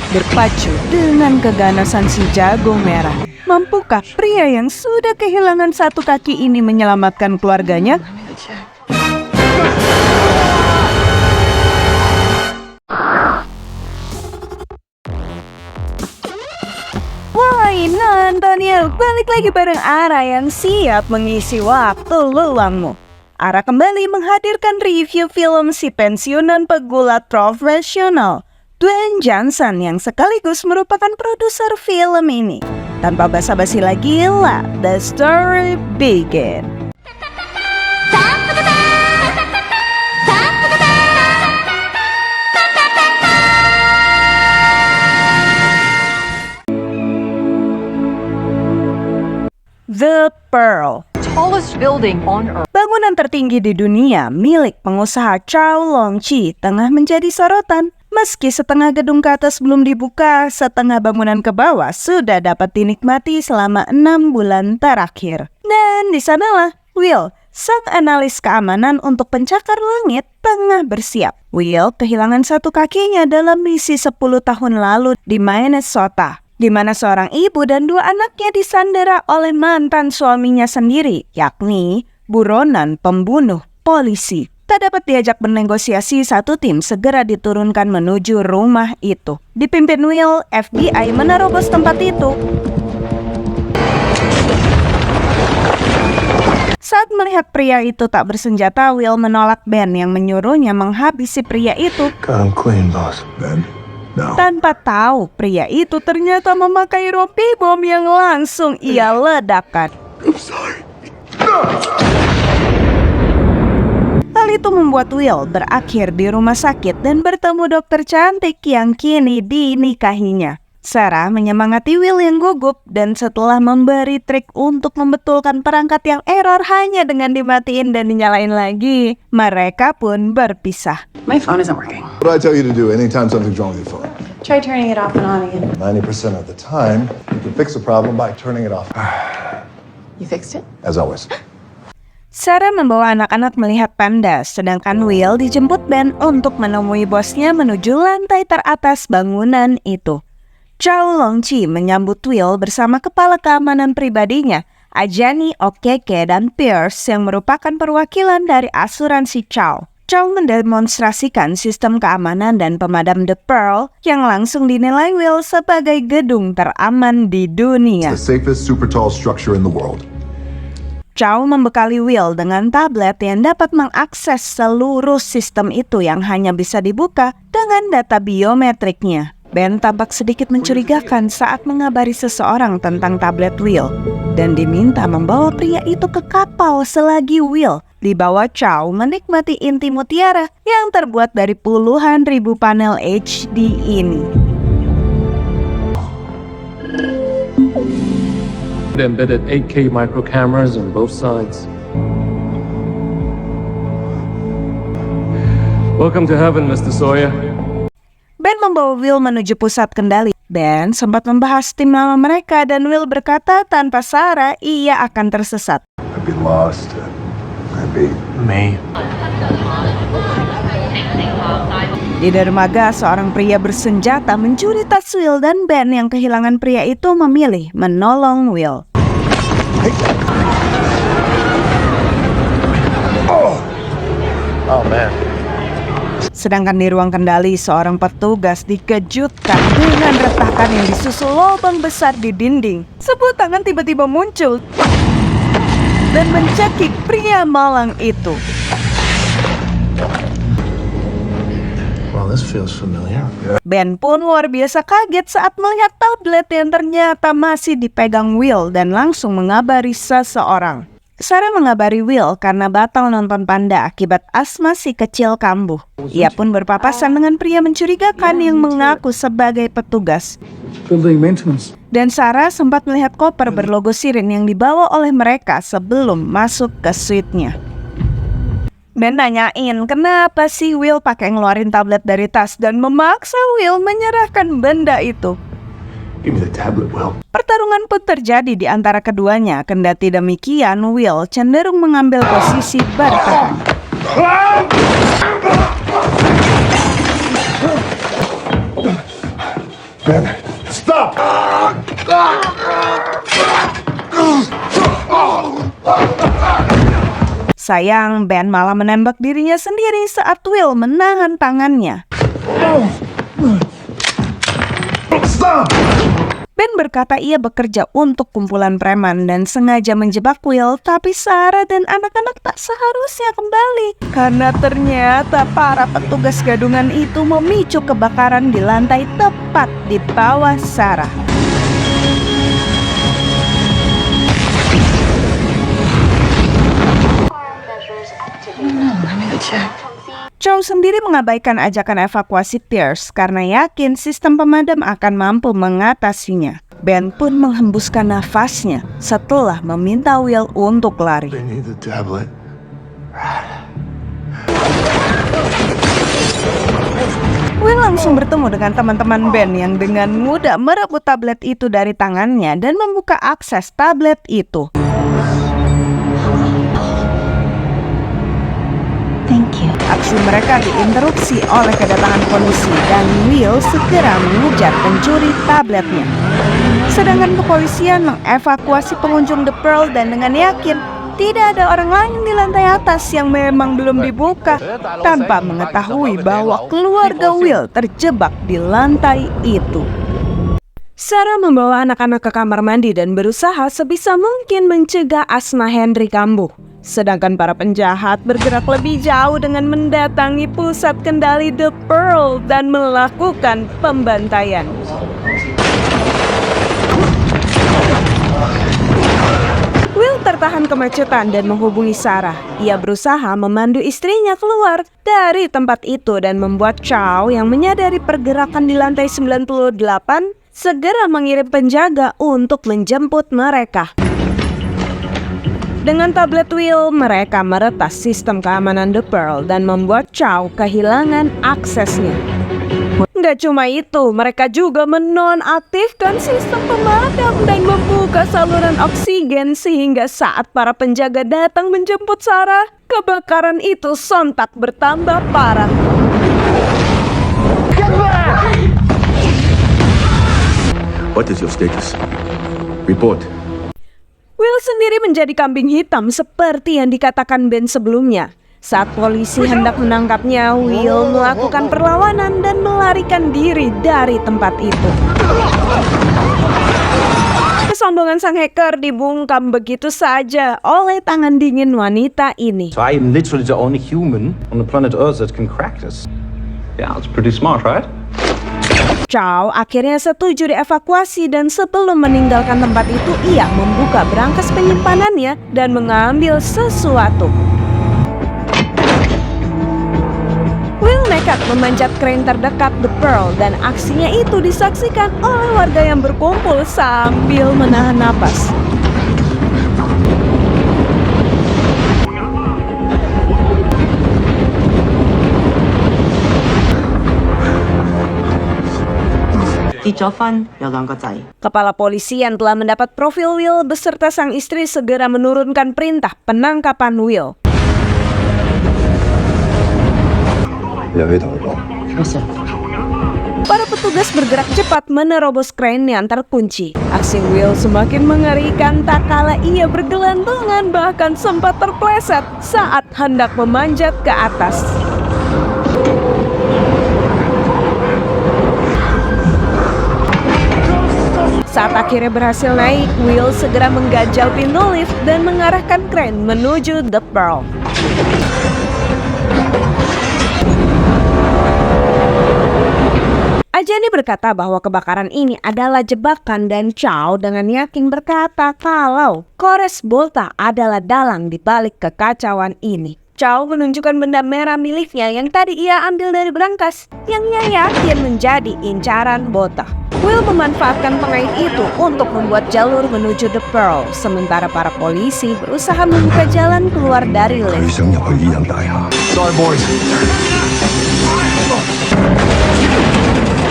berpacu dengan keganasan si jago merah. Mampukah pria yang sudah kehilangan satu kaki ini menyelamatkan keluarganya? Wahai nonton yuk, balik lagi bareng Ara yang siap mengisi waktu luangmu. Ara kembali menghadirkan review film si pensiunan pegulat profesional Dwayne Johnson yang sekaligus merupakan produser film ini. Tanpa basa-basi lagi, let the story begin. The Pearl, tallest building on Earth. bangunan tertinggi di dunia milik pengusaha Chow Long-chi tengah menjadi sorotan. Meski setengah gedung ke atas belum dibuka, setengah bangunan ke bawah sudah dapat dinikmati selama 6 bulan terakhir. Dan di sanalah Will, sang analis keamanan untuk pencakar langit, tengah bersiap. Will kehilangan satu kakinya dalam misi 10 tahun lalu di Minnesota, di mana seorang ibu dan 2 anaknya disandera oleh mantan suaminya sendiri, yakni buronan pembunuh polisi. Tak dapat diajak bernegosiasi, satu tim segera diturunkan menuju rumah itu. Dipimpin Will, FBI menerobos tempat itu. Saat melihat pria itu tak bersenjata, Will menolak Ben yang menyuruhnya menghabisi pria itu. Got him clean, boss. Ben, no. Tanpa tahu, pria itu ternyata memakai rompi bom yang langsung ia ledakkan. I'm sorry. Hal itu membuat Will berakhir di rumah sakit dan bertemu dokter cantik yang kini dinikahinya. Sarah menyemangati Will yang gugup, dan setelah memberi trik untuk membetulkan perangkat yang error hanya dengan dimatiin dan dinyalain lagi, mereka pun berpisah. My phone isn't working. What do I tell you to do anytime something's wrong with your phone? Try turning it off and on again. 90% of the time, you can fix a problem by turning it off. You fixed it? As always. Sarah membawa anak-anak melihat panda, sedangkan Will dijemput Ben untuk menemui bosnya menuju lantai teratas bangunan itu. Chow Long-chi menyambut Will bersama kepala keamanan pribadinya, Ajani Okeke dan Pierce yang merupakan perwakilan dari asuransi Chow. Chow mendemonstrasikan sistem keamanan dan pemadam The Pearl yang langsung dinilai Will sebagai gedung teraman di dunia. It's the safest super tall structure in the world. Chow membekali Will dengan tablet yang dapat mengakses seluruh sistem itu yang hanya bisa dibuka dengan data biometriknya. Ben tampak sedikit mencurigakan saat mengabari seseorang tentang tablet Will dan diminta membawa pria itu ke kapal selagi Will dibawa Chow menikmati inti mutiara yang terbuat dari puluhan ribu panel HD ini. Embedded 8K micro cameras on both sides. Welcome to heaven, Mr. Sawyer. Ben membawa Will menuju pusat kendali. Ben sempat membahas tim nama mereka dan Will berkata tanpa Sarah ia akan tersesat. I'd be lost. I'd be me. Di dermaga, seorang pria bersenjata mencuri tas Will dan Ben yang kehilangan pria itu memilih menolong Will. Oh man. Sedangkan di ruang kendali, seorang petugas dikejutkan dengan retakan yang disusul lubang besar di dinding. Sebuah tangan tiba-tiba muncul dan mencekik pria malang itu. Well, this feels familiar. Ben pun luar biasa kaget saat melihat tablet yang ternyata masih dipegang Will dan langsung mengabari seseorang. Sarah mengabari Will karena batal nonton panda akibat asma si kecil kambuh. Ia pun berpapasan dengan pria mencurigakan yang mengaku sebagai petugas. Building maintenance. Dan Sarah sempat melihat koper berlogo Sirin yang dibawa oleh mereka sebelum masuk ke suite-nya. Ben nanyain kenapa sih Will pakai ngeluarin tablet dari tas dan memaksa Will menyerahkan benda itu. Give me the tablet, Will. Pertarungan pun terjadi di antara keduanya. Kendati demikian, Will cenderung mengambil posisi bertahan. Ben, stop! Sayang, Ben malah menembak dirinya sendiri saat Will menahan tangannya. Stop! Ben berkata ia bekerja untuk kumpulan preman dan sengaja menjebak Will, tapi Sarah dan anak-anak tak seharusnya kembali. Karena ternyata para petugas gadungan itu memicu kebakaran di lantai tepat di bawah Sarah. Chow sendiri mengabaikan ajakan evakuasi Pierce karena yakin sistem pemadam akan mampu mengatasinya. Ben pun menghembuskan nafasnya setelah meminta Will untuk lari. They need the tablet. Will langsung bertemu dengan teman-teman Ben yang dengan mudah merebut tablet itu dari tangannya dan membuka akses tablet itu. Aksi mereka diinterupsi oleh kedatangan polisi dan Will segera mengejar pencuri tabletnya. Sedangkan kepolisian mengevakuasi pengunjung The Pearl dan dengan yakin tidak ada orang lain di lantai atas yang memang belum dibuka, tanpa mengetahui bahwa keluarga Will terjebak di lantai itu. Sarah membawa anak-anak ke kamar mandi dan berusaha sebisa mungkin mencegah asma Henry kambuh. Sedangkan para penjahat bergerak lebih jauh dengan mendatangi pusat kendali The Pearl dan melakukan pembantaian. Will tertahan kemacetan dan menghubungi Sarah. Ia berusaha memandu istrinya keluar dari tempat itu dan membuat Chow yang menyadari pergerakan di lantai 98 segera mengirim penjaga untuk menjemput mereka. Dengan tablet Will, mereka meretas sistem keamanan The Pearl dan membuat Chow kehilangan aksesnya. Nggak cuma itu, mereka juga menonaktifkan sistem pemadam dan membuka saluran oksigen sehingga saat para penjaga datang menjemput Sarah, kebakaran itu sontak bertambah parah. What is your status? Report. Will sendiri menjadi kambing hitam seperti yang dikatakan Ben sebelumnya. Saat polisi hendak menangkapnya, Will melakukan perlawanan dan melarikan diri dari tempat itu. Kesombongan sang hacker dibungkam begitu saja oleh tangan dingin wanita ini. So I am literally the only human on the planet Earth that can crack this. Yeah, it's pretty smart, right? Chow akhirnya setuju dievakuasi dan sebelum meninggalkan tempat itu ia membuka berangkas penyimpanannya dan mengambil sesuatu. Will nekat memanjat krain terdekat The Pearl dan aksinya itu disaksikan oleh warga yang berkumpul sambil menahan napas. Kepala polisi yang telah mendapat profil Will beserta sang istri segera menurunkan perintah penangkapan Will. Para petugas bergerak cepat menerobos krain yang terkunci. Aksi Will semakin mengerikan tak kala ia bergelantungan bahkan sempat terpleset saat hendak memanjat ke atas. Saat akhirnya berhasil naik, Will segera mengganjal pintu lift dan mengarahkan krain menuju The Pearl. Ajani berkata bahwa kebakaran ini adalah jebakan dan Chow dengan yakin berkata kalau Kores Bolta adalah dalang di balik kekacauan ini. Chow menunjukkan benda merah miliknya yang tadi ia ambil dari berangkas yang ia yakin menjadi incaran Bolta. Will memanfaatkan pengait itu untuk membuat jalur menuju The Pearl, sementara para polisi berusaha membuka jalan keluar dari lift. Sorry, boys.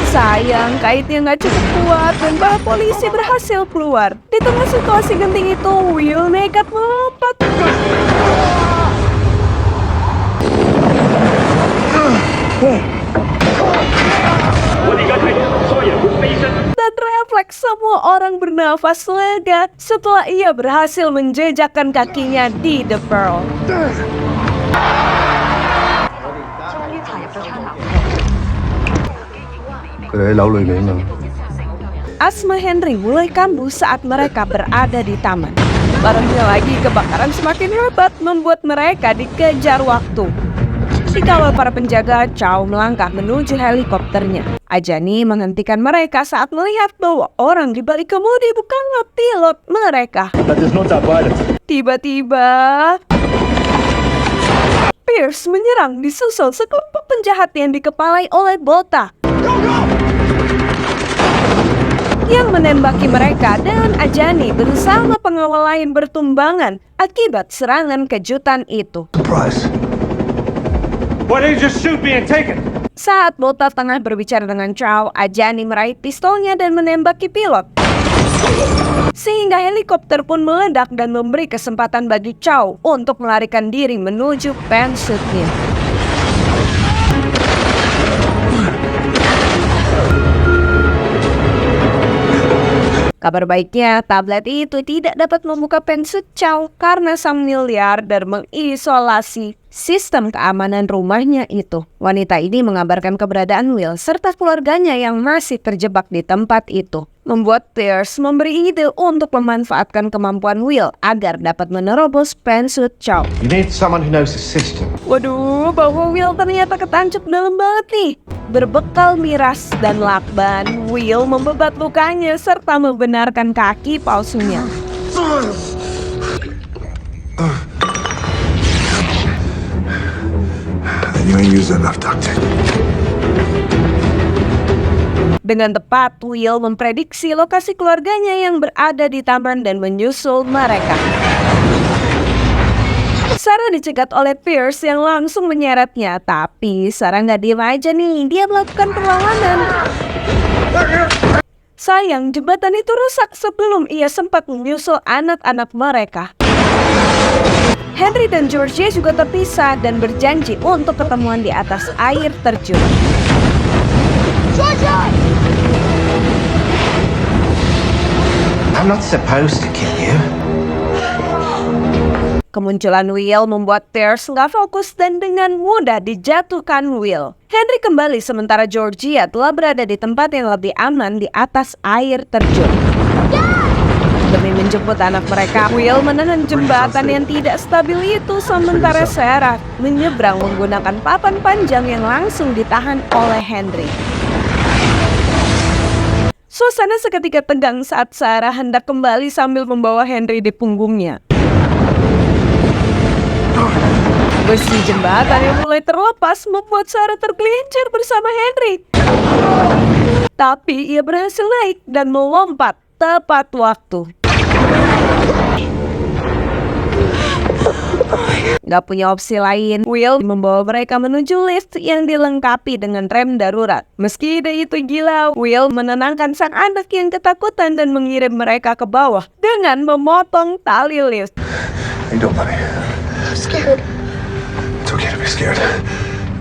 Sayang, kaitnya nggak cukup kuat dan para polisi berhasil keluar. Di tengah situasi genting itu, Will nekat melompat. Sontak semua orang bernafas lega setelah ia berhasil menjejakkan kakinya di The Pearl. Asma Henry mulai kambuh saat mereka berada di taman. Parahnya lagi, kebakaran semakin hebat membuat mereka dikejar waktu. Dikawal para penjaga, Chow melangkah menuju helikopternya. Ajani menghentikan mereka saat melihat bahwa orang di balik kemudi bukanlah pilot mereka. Tiba-tiba, Pierce menyerang disusul sekelompok penjahat yang dikepalai oleh Bota yang menembaki mereka, dan Ajani bersama pengawal lain bertumbangan akibat serangan kejutan itu. Surprise. Why didn't you just shoot me and take it? Saat Bota tengah berbicara dengan Chow, Ajani meraih pistolnya dan menembaki pilot, sehingga helikopter pun meledak dan memberi kesempatan bagi Chow untuk melarikan diri menuju pensuitnya. Kabar baiknya, tablet itu tidak dapat membuka pensuit Chow karena sang miliarder mengisolasi sistem keamanan rumahnya itu. Wanita ini mengabarkan keberadaan Will serta keluarganya yang masih terjebak di tempat itu, membuat Pierce memberi ide untuk memanfaatkan kemampuan Will agar dapat menerobos pensuit Chow. You need someone who knows the system. Waduh, bahwa Will ternyata ketancap dalam banget nih. Berbekal miras dan lakban, Will membebat lukanya serta membenarkan kaki palsunya. You ain't used enough duct tape. Dengan tepat, Will memprediksi lokasi keluarganya yang berada di taman dan menyusul mereka. Sarah dicegat oleh Pierce yang langsung menyeretnya, tapi Sarah nggak diem aja nih, dia melakukan perlawanan. Sayang, jembatan itu rusak sebelum ia sempat menyusul anak-anak mereka. Henry dan Georgia juga terpisah dan berjanji untuk ketemuan di atas air terjun. I'm not supposed to kill you. Kemunculan Will membuat Pierce nggak fokus dan dengan mudah dijatuhkan Will. Henry kembali sementara Georgia telah berada di tempat yang lebih aman di atas air terjun. Demi menjemput anak mereka, Will menahan jembatan yang tidak stabil itu sementara Sarah menyeberang menggunakan papan panjang yang langsung ditahan oleh Henry. Suasana seketika tegang saat Sarah hendak kembali sambil membawa Henry di punggungnya. Besi jembatan yang mulai terlepas membuat Sarah tergelincir bersama Henry. Tapi ia berhasil naik dan melompat tepat waktu. Gak punya opsi lain, Will membawa mereka menuju lift yang dilengkapi dengan rem darurat. Meski ide itu gila, Will menenangkan sang anak yang ketakutan dan mengirim mereka ke bawah dengan memotong tali lift. How you doing, buddy? I'm scared. It's okay to be scared.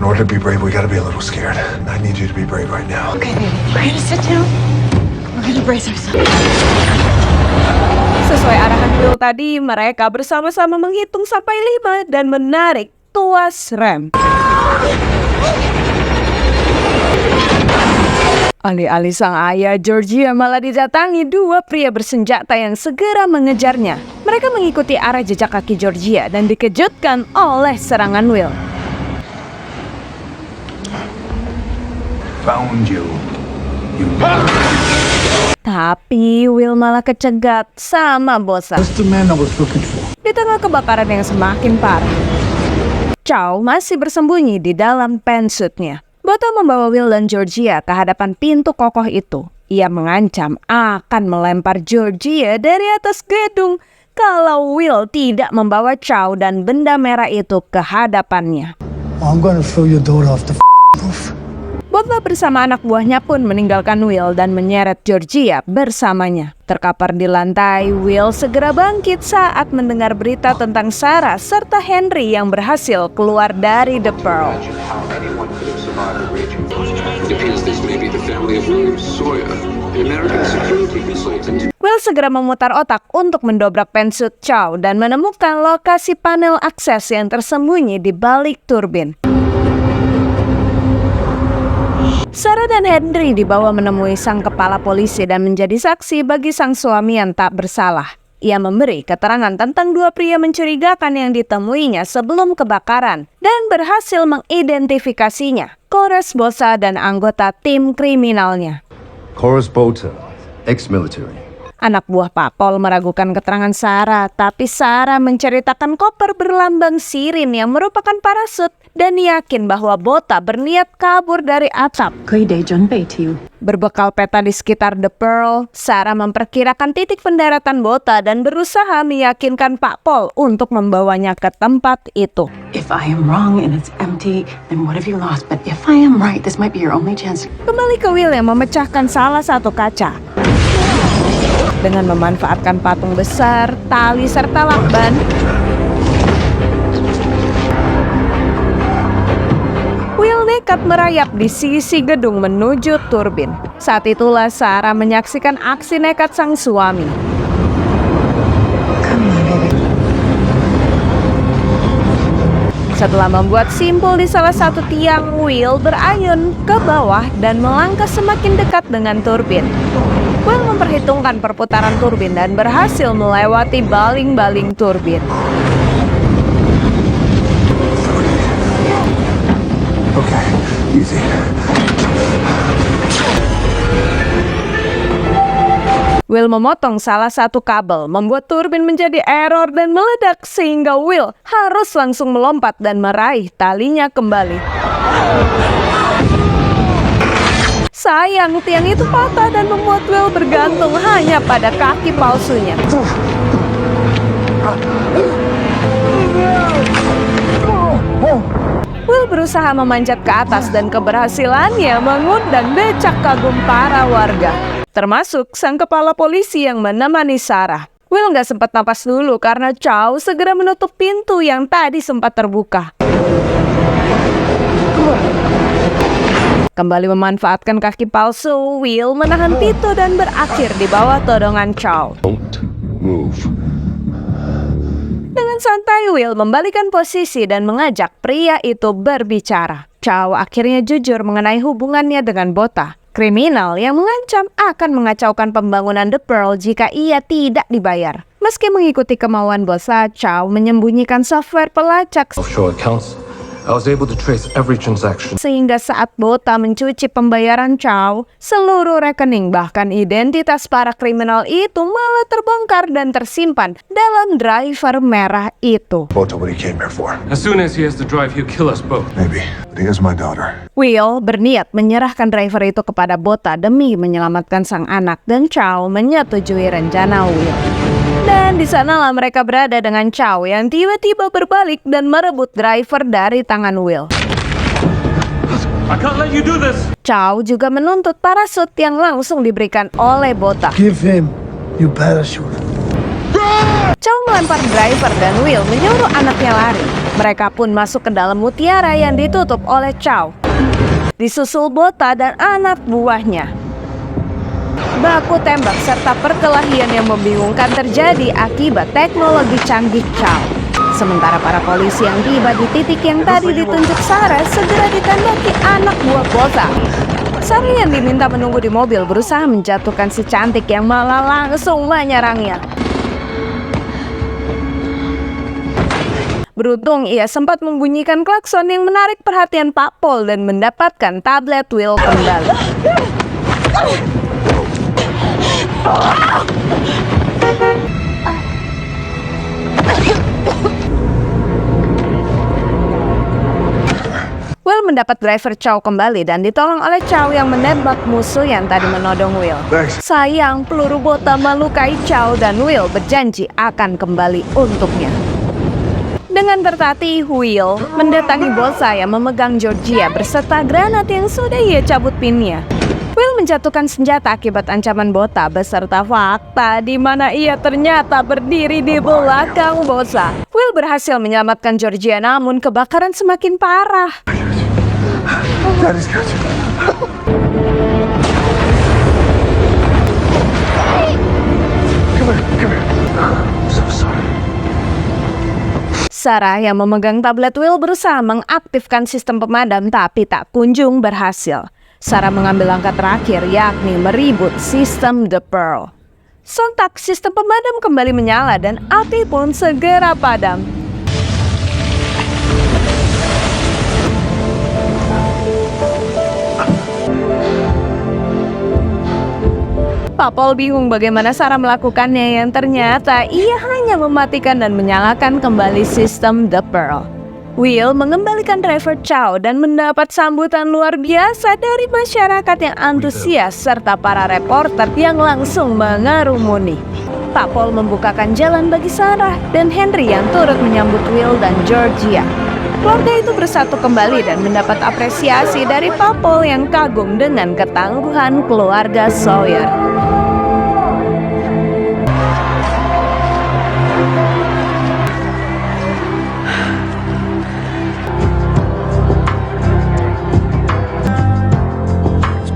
In order to be brave, we gotta be a little scared. I need you to be brave right now. Okay, baby. We're gonna sit down. We're gonna brace ourselves. Sesuai arahan Will tadi, mereka bersama-sama menghitung sampai 5 dan menarik tuas rem. Alih-alih sang ayah, Georgia malah didatangi dua pria bersenjata yang segera mengejarnya. Mereka mengikuti arah jejak kaki Georgia dan dikejutkan oleh serangan Will. Found you. Tapi Will malah kecegat sama bosnya. That's the man I was looking for. Di tengah kebakaran yang semakin parah, Chow masih bersembunyi di dalam pensuitnya. Bota membawa Will dan Georgia ke hadapan pintu kokoh itu. Ia mengancam akan melempar Georgia dari atas gedung kalau Will tidak membawa Chow dan benda merah itu ke hadapannya. I'm gonna throw your daughter off the roof. Bota bersama anak buahnya pun meninggalkan Will dan menyeret Georgia bersamanya. Terkapar di lantai, Will segera bangkit saat mendengar berita tentang Sarah serta Henry yang berhasil keluar dari The Pearl. It appears this may be the family of William Sawyer, an American security Will segera memutar otak untuk mendobrak pensut Chow dan menemukan lokasi panel akses yang tersembunyi di balik turbin. Sarah dan Henry dibawa menemui sang kepala polisi dan menjadi saksi bagi sang suami yang tak bersalah. Ia memberi keterangan tentang dua pria mencurigakan yang ditemuinya sebelum kebakaran dan berhasil mengidentifikasinya, Kores Bosa dan anggota tim kriminalnya. Koros Bota, ex-military. Anak buah Pak Paul meragukan keterangan Sarah, tapi Sarah menceritakan koper berlambang sirin yang merupakan parasut dan yakin bahwa Bota berniat kabur dari atap. Berbekal peta di sekitar The Pearl, Sarah memperkirakan titik pendaratan Bota dan berusaha meyakinkan Pak Paul untuk membawanya ke tempat itu. If I am wrong and it's empty, then what have you lost? But if I am right, this might be your only chance. Kembali ke Will yang memecahkan salah satu kaca. Dengan memanfaatkan patung besar, tali, serta lakban, Will nekat merayap di sisi gedung menuju turbin. Saat itulah Sarah menyaksikan aksi nekat sang suami. Setelah membuat simpul di salah satu tiang, Will berayun ke bawah dan melangkah semakin dekat dengan turbin. Will memperhitungkan perputaran turbin dan berhasil melewati baling-baling turbin. Okay, easy. Will memotong salah satu kabel, membuat turbin menjadi error dan meledak sehingga Will harus langsung melompat dan meraih talinya kembali. Sayang, tiang itu patah dan membuat Will bergantung hanya pada kaki palsunya. Will berusaha memanjat ke atas dan keberhasilannya mengundang decak kagum para warga, termasuk sang kepala polisi yang menemani Sarah. Will nggak sempat napas dulu karena Chow segera menutup pintu yang tadi sempat terbuka. Kembali memanfaatkan kaki palsu, Will menahan pintu dan berakhir di bawah todongan Chow. Don't move. Dengan santai, Will membalikan posisi dan mengajak pria itu berbicara. Chow akhirnya jujur mengenai hubungannya dengan Bota, kriminal yang mengancam akan mengacaukan pembangunan The Pearl jika ia tidak dibayar. Meski mengikuti kemauan Bosa, Chow menyembunyikan software pelacak Offshore accounts. I was able to trace every transaction. sehingga saat Bota mencuci pembayaran Chow, seluruh rekening bahkan identitas para kriminal itu malah terbongkar dan tersimpan dalam driver merah itu. Bota, what he came here for? As soon as he has the drive, he'll kill us both. Maybe, but he is my daughter. Will berniat menyerahkan driver itu kepada Bota demi menyelamatkan sang anak dan Chow menyetujui rencana Will. Dan di sanalah mereka berada dengan Chow yang tiba-tiba berbalik dan merebut driver dari tangan Will. I can't let you do this! Chow juga menuntut parasut yang langsung diberikan oleh Bota. Give him your parachute. Chow melempar driver dan Will menyuruh anaknya lari. Mereka pun masuk ke dalam mutiara yang ditutup oleh Chow. Disusul Bota dan anak buahnya. Baku tembak serta perkelahian yang membingungkan terjadi akibat teknologi canggih Chow. Sementara para polisi yang tiba di titik yang tadi ditunjuk Sarah segera ditembaki anak buah Bota. Sarah yang diminta menunggu di mobil berusaha menjatuhkan si cantik yang malah langsung menyerangnya. Beruntung ia sempat membunyikan klakson yang menarik perhatian Pak Paul dan mendapatkan tablet Will kembali. Will mendapat driver Chow kembali dan ditolong oleh Chow yang menembak musuh yang tadi menodong Will. Thanks. Sayang, peluru Bota melukai Chow dan Will berjanji akan kembali untuknya. Dengan tertatih, Will mendatangi Bosa yang memegang Georgia berserta granat yang sudah ia cabut pinnya. Will menjatuhkan senjata akibat ancaman Bota beserta fakta di mana ia ternyata berdiri di belakang Bosa. Will berhasil menyelamatkan Georgia namun kebakaran semakin parah. Daddy's got you. Sarah yang memegang tablet Will berusaha mengaktifkan sistem pemadam tapi tak kunjung berhasil. Sarah mengambil langkah terakhir yakni meribut sistem The Pearl. Sontak sistem pemadam kembali menyala dan api pun segera padam. Pak Paul bingung bagaimana Sarah melakukannya yang ternyata ia hanya mematikan dan menyalakan kembali sistem The Pearl. Will mengembalikan driver Chow dan mendapat sambutan luar biasa dari masyarakat yang antusias serta para reporter yang langsung mengerumuni. Pak Paul membukakan jalan bagi Sarah dan Henry yang turut menyambut Will dan Georgia. Keluarga itu bersatu kembali dan mendapat apresiasi dari Pak Paul yang kagum dengan ketangguhan keluarga Sawyer.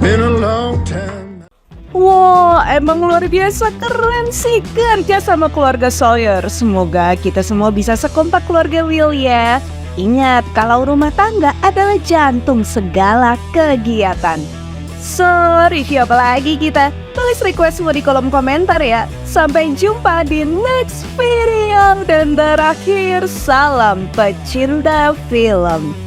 Been a long time. Wow, emang luar biasa keren sih kerja sama keluarga Sawyer. Semoga kita semua bisa sekompak keluarga Will ya. Ingat, kalau rumah tangga adalah jantung segala kegiatan. So, review apa lagi kita? Tulis requestmu di kolom komentar ya. Sampai jumpa di next video. Dan terakhir, salam pecinta film.